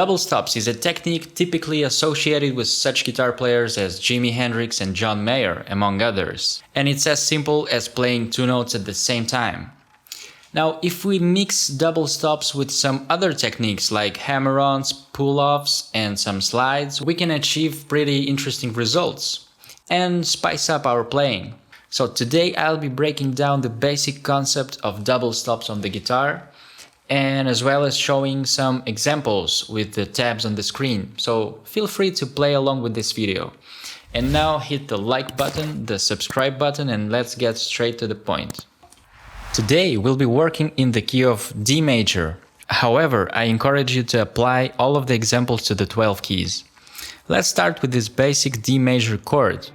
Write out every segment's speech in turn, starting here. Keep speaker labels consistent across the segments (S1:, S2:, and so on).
S1: Double stops is a technique typically associated with such guitar players as Jimi Hendrix and John Mayer, among others. And it's as simple as playing two notes at the same time. Now, if we mix double stops with some other techniques like hammer-ons, pull-offs, and some slides, we can achieve pretty interesting results and spice up our playing. So today I'll be breaking down the basic concept of double stops on the guitar, and as well as showing some examples with the tabs on the screen. So feel free to play along with this video. And now hit the like button, the subscribe button, and let's get straight to the point. Today we'll be working in the key of D major. However, I encourage you to apply all of the examples to the 12 keys. Let's start with this basic D major chord.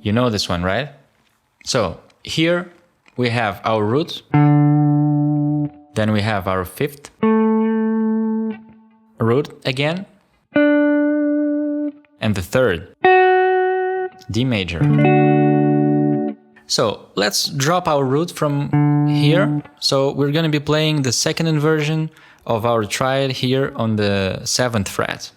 S1: You know this one, right? So here we have our root, then we have our fifth, root again, and the third, D major. So let's drop our root from here. So we're going to be playing the second inversion of our triad here on the 7th fret.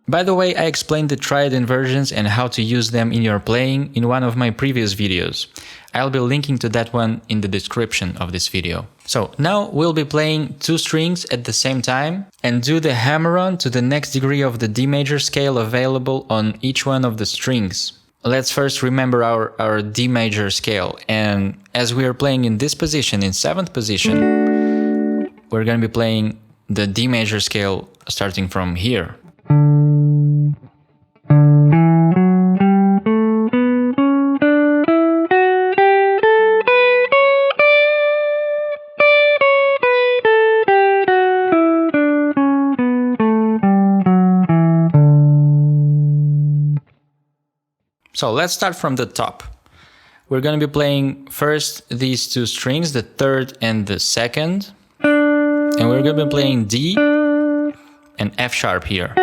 S1: By the way, I explained the triad inversions and how to use them in your playing in one of my previous videos. I'll be linking to that one in the description of this video. So now we'll be playing two strings at the same time and do the hammer-on to the next degree of the D major scale available on each one of the strings. Let's first remember our D major scale, and as we are playing in this position, in 7th position, we're going to be playing the D major scale starting from here. So let's start from the top. We're going to be playing first these two strings, the third and the second, and we're going to be playing D and F sharp here.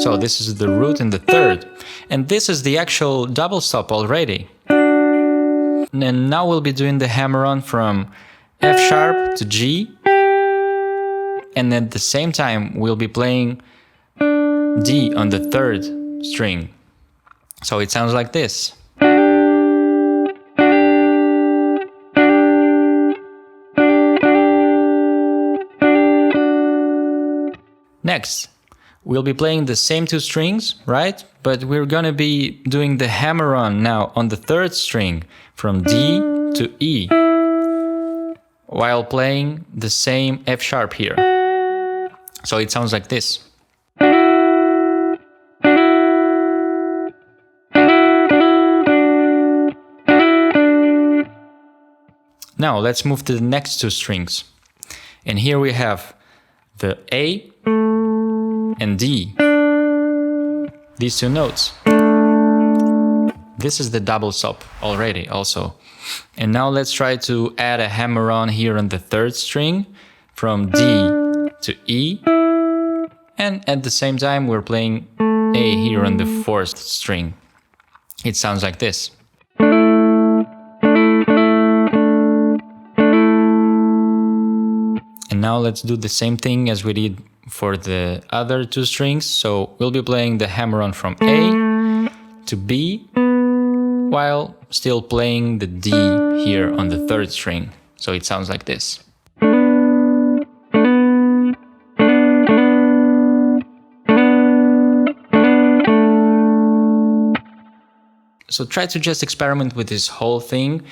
S1: So this is the root and the third, and this is the actual double stop already. And now we'll be doing the hammer-on from F sharp to G, and at the same time we'll be playing D on the third string. So it sounds like this. Next, we'll be playing the same two strings, right? But we're gonna be doing the hammer-on now on the third string from D to E, while playing the same F sharp here. So it sounds like this. Now let's move to the next two strings. And here we have the A and D. These two notes. This is the double stop already also. And now let's try to add a hammer-on here on the third string from D to E. And at the same time we're playing A here on the fourth string. It sounds like this. And now let's do the same thing as we did for the other two strings. So we'll be playing the hammer-on from A to B while still playing the D here on the third string. So it sounds like this. So try to just experiment with this whole thing,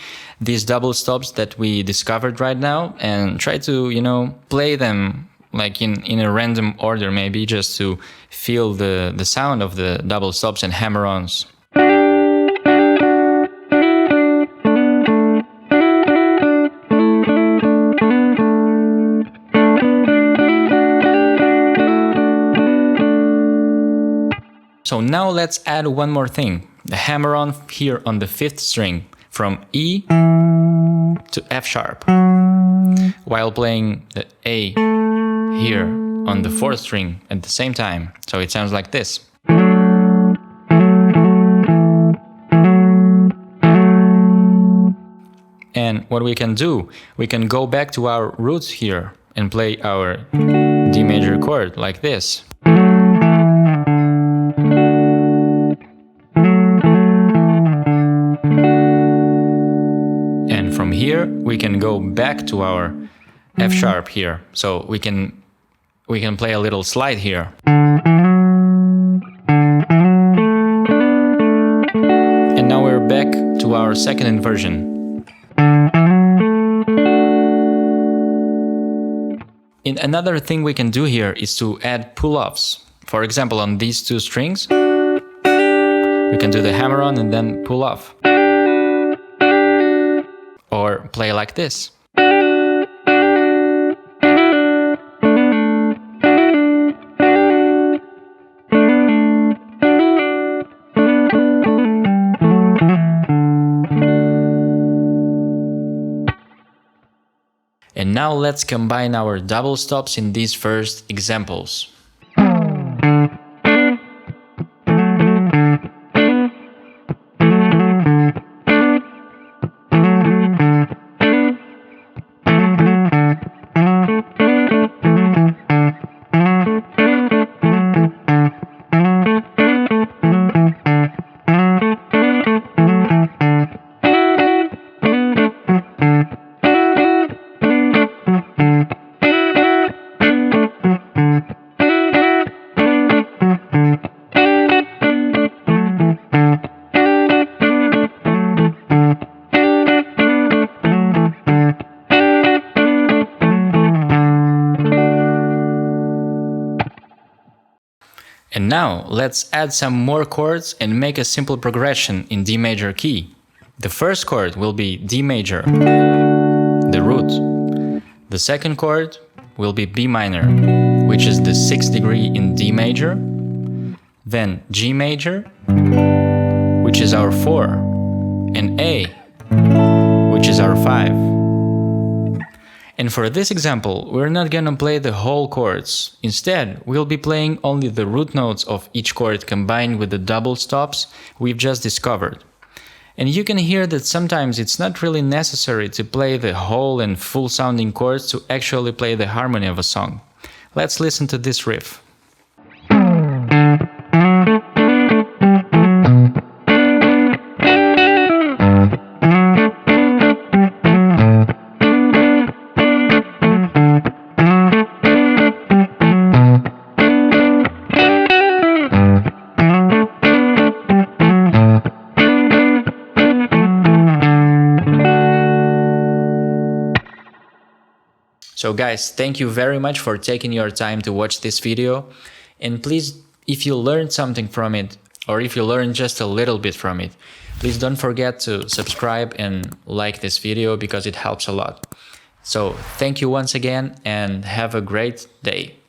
S1: these double stops that we discovered right now, and try to, play them like in a random order, maybe just to feel the sound of the double stops and hammer-ons. So now let's add one more thing, the hammer-on here on the fifth string from E to F sharp, while playing the A here on the fourth string at the same time. So it sounds like this. And what we can do, we can go back to our roots here and play our D major chord like this. And from here we can go back to our F sharp here. So we can play a little slide here. And now we're back to our second inversion. And another thing we can do here is to add pull-offs. For example, on these two strings, we can do the hammer-on and then pull off. Or play like this. And now let's combine our double stops in these first examples. And now let's add some more chords and make a simple progression in D major key. The first chord will be D major, the root. The second chord will be B minor, which is the 6th degree in D major. Then G major, which is our 4, and A, which is our 5. And for this example, we're not gonna play the whole chords. Instead, we'll be playing only the root notes of each chord combined with the double stops we've just discovered. And you can hear that sometimes it's not really necessary to play the whole and full sounding chords to actually play the harmony of a song. Let's listen to this riff. So guys, thank you very much for taking your time to watch this video. And please, if you learned something from it, or if you learned just a little bit from it, please don't forget to subscribe and like this video because it helps a lot. So thank you once again and have a great day.